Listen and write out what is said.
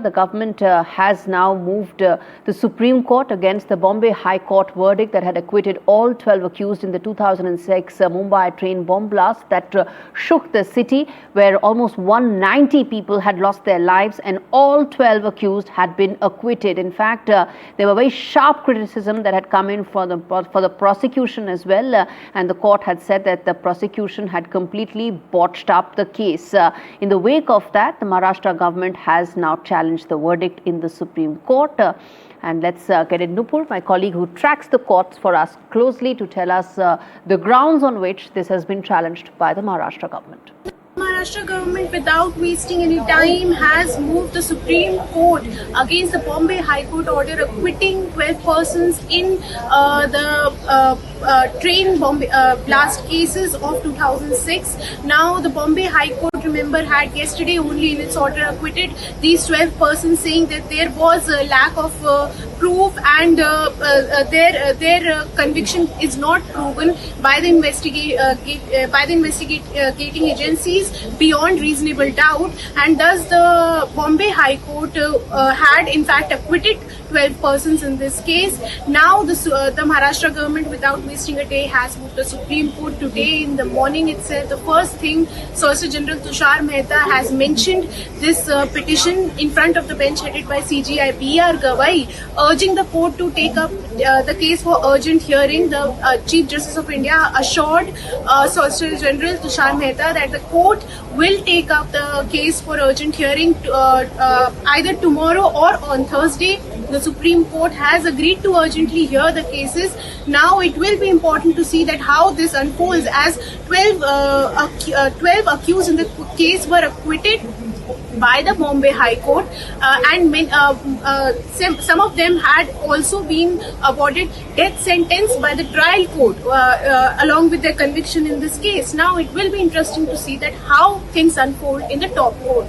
the government has now moved the Supreme Court against the Bombay High Court verdict that had acquitted all 12 accused in the 2006 Mumbai train bomb blast that shook the city, where almost 190 people had lost their lives and all 12 accused had been acquitted. In fact, there were very sharp criticism that had come in for the prosecution as well, and the court had said that the prosecution had completely botched up the case. In the wake of that, the Maharashtra government has now challenged the verdict in the Supreme Court. And let's get in Nupur, my colleague who tracks the courts for us closely, to tell us the grounds on which this has been challenged by the Maharashtra government. Maharashtra government, without wasting any time, has moved the Supreme Court against the Bombay High Court order acquitting 12 persons in the train bomb blast cases of 2006. Now, the Bombay High Court, remember, had yesterday only in its order acquitted these 12 persons, saying that there was a lack of proof and their conviction is not proven by the investigating agencies beyond reasonable doubt, and thus the Bombay High Court had in fact acquitted 12 persons in this case. Now the Maharashtra government, without wasting a day, has moved the Supreme Court. Today in the morning itself, the first thing, Solicitor General Tushar Mehta has mentioned this petition in front of the bench headed by CJI B.R. Gavai, urging the court to take up the case for urgent hearing. The Chief Justice of India assured Solicitor General Tushar Mehta that the court will take up the case for urgent hearing either tomorrow or on Thursday. The Supreme Court has agreed to urgently hear the cases. Now it will be important to see that how this unfolds, as 12 accused in the case were acquitted by the Bombay High Court, and some of them had also been awarded death sentence by the trial court along with their conviction in this case. Now it will be interesting to see that how things unfold in the top court.